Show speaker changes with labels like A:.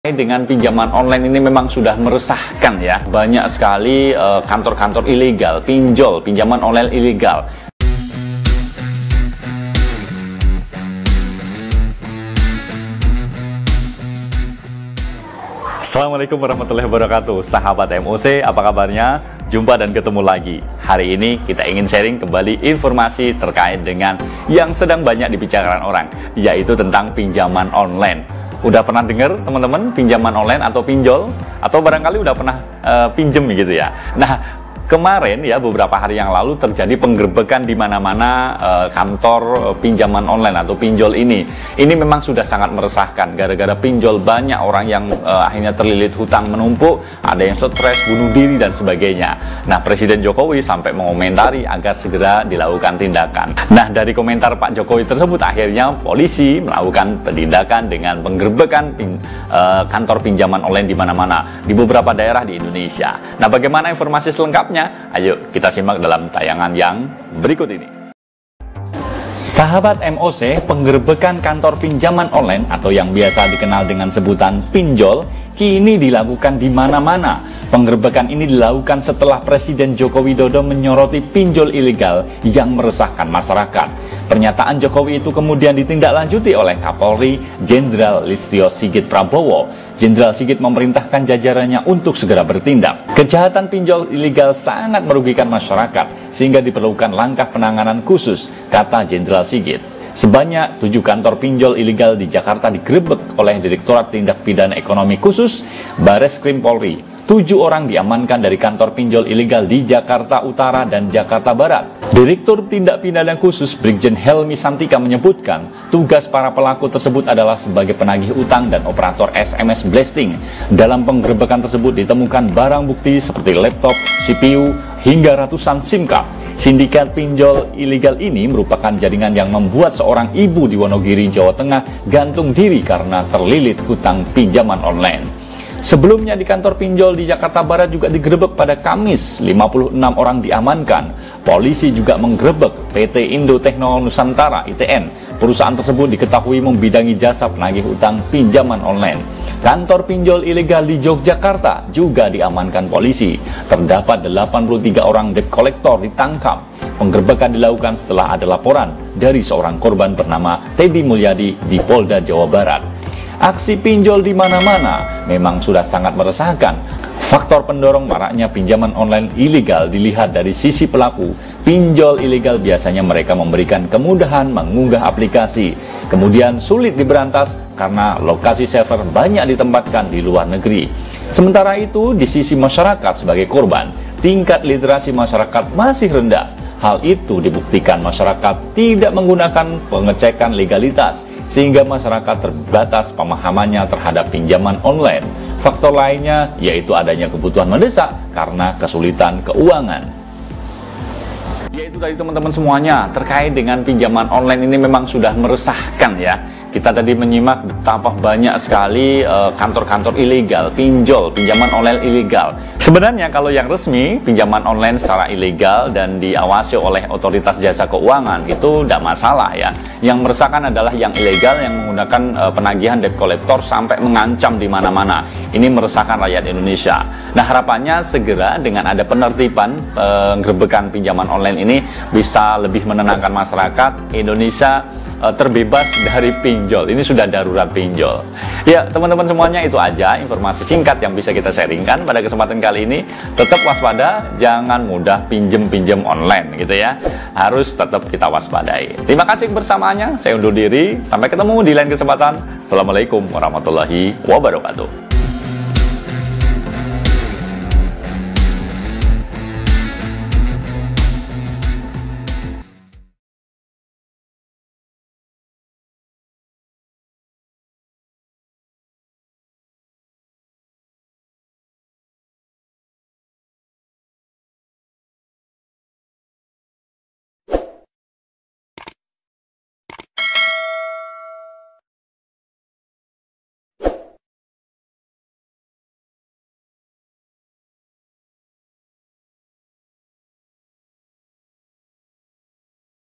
A: Dengan pinjaman online ini memang sudah meresahkan ya. Banyak sekali kantor-kantor ilegal, pinjaman online ilegal. Assalamualaikum warahmatullahi wabarakatuh. Sahabat MOC, apa kabarnya? Jumpa dan ketemu lagi. Hari ini kita ingin sharing kembali informasi terkait dengan yang sedang banyak dibicarakan orang, yaitu tentang pinjaman online. Udah pernah dengar teman-teman pinjaman online atau pinjol? Atau barangkali udah pernah pinjem gitu ya. Nah, kemarin ya beberapa hari yang lalu terjadi penggerbekan di mana-mana kantor pinjaman online atau pinjol ini. Ini memang sudah sangat meresahkan gara-gara pinjol, banyak orang yang akhirnya terlilit hutang menumpuk, ada yang stres, bunuh diri dan sebagainya. Nah, Presiden Jokowi sampai mengomentari agar segera dilakukan tindakan. Nah, dari komentar Pak Jokowi tersebut akhirnya polisi melakukan tindakan dengan penggerbekan kantor pinjaman online di mana-mana di beberapa daerah di Indonesia. Nah, bagaimana informasi selengkapnya? Ayo kita simak dalam tayangan yang berikut ini. Sahabat MOC, penggerbekan kantor pinjaman online atau yang biasa dikenal dengan sebutan pinjol kini dilakukan di mana-mana. Penggerbekan ini dilakukan setelah Presiden Joko Widodo menyoroti pinjol ilegal yang meresahkan masyarakat. Pernyataan Jokowi itu kemudian ditindaklanjuti oleh Kapolri Jenderal Listio Sigit Prabowo. Jenderal Sigit memerintahkan jajarannya untuk segera bertindak. Kejahatan pinjol ilegal sangat merugikan masyarakat, sehingga diperlukan langkah penanganan khusus, kata Jenderal Sigit. Sebanyak 7 kantor pinjol ilegal di Jakarta digerebek oleh Direktorat Tindak Pidana Ekonomi Khusus Bareskrim Polri. 7 orang diamankan dari kantor pinjol ilegal di Jakarta Utara dan Jakarta Barat. Direktur Tindak Pidana Khusus Brigjen Helmi Santika menyebutkan, tugas para pelaku tersebut adalah sebagai penagih utang dan operator SMS blasting. Dalam penggerebekan tersebut ditemukan barang bukti seperti laptop, CPU, hingga ratusan SIM card. Sindikat pinjol ilegal ini merupakan jaringan yang membuat seorang ibu di Wonogiri, Jawa Tengah gantung diri karena terlilit hutang pinjaman online. Sebelumnya di kantor pinjol di Jakarta Barat juga digerebek pada Kamis, 56 orang diamankan. Polisi juga menggerebek PT Indo Techno Nusantara (ITN). Perusahaan tersebut diketahui membidangi jasa penagih utang pinjaman online. Kantor pinjol ilegal di Yogyakarta juga diamankan polisi. Terdapat 83 orang debt collector ditangkap. Penggerbekan dilakukan setelah ada laporan dari seorang korban bernama Teddy Mulyadi di Polda Jawa Barat. Aksi pinjol di mana-mana memang sudah sangat meresahkan. Faktor pendorong maraknya pinjaman online ilegal dilihat dari sisi pelaku. Pinjol ilegal biasanya mereka memberikan kemudahan mengunggah aplikasi, kemudian sulit diberantas karena lokasi server banyak ditempatkan di luar negeri. Sementara itu, di sisi masyarakat sebagai korban, tingkat literasi masyarakat masih rendah. Hal itu dibuktikan masyarakat tidak menggunakan pengecekan legalitas, sehingga masyarakat terbatas pemahamannya terhadap pinjaman online. Faktor lainnya yaitu adanya kebutuhan mendesak karena kesulitan keuangan. Yaitu tadi teman-teman semuanya, terkait dengan pinjaman online ini memang sudah meresahkan ya. Kita tadi menyimak betapa banyak sekali kantor-kantor ilegal, pinjaman online ilegal. Sebenarnya kalau yang resmi, pinjaman online secara ilegal dan diawasi oleh otoritas jasa keuangan itu tidak masalah ya. Yang meresahkan adalah yang ilegal yang menggunakan penagihan debt collector sampai mengancam di mana-mana. Ini meresahkan rakyat Indonesia. Nah, harapannya segera dengan ada penertiban penggerbekan pinjaman online ini bisa lebih menenangkan masyarakat Indonesia, terbebas dari pinjol. Ini sudah darurat pinjol. Ya, teman-teman semuanya, itu aja informasi singkat yang bisa kita sharingkan pada kesempatan kali ini. Tetap waspada, jangan mudah pinjem online gitu ya. Harus tetap kita waspadai. Terima kasih kebersamaannya. Saya undur diri. Sampai ketemu di lain kesempatan. Assalamualaikum warahmatullahi wabarakatuh.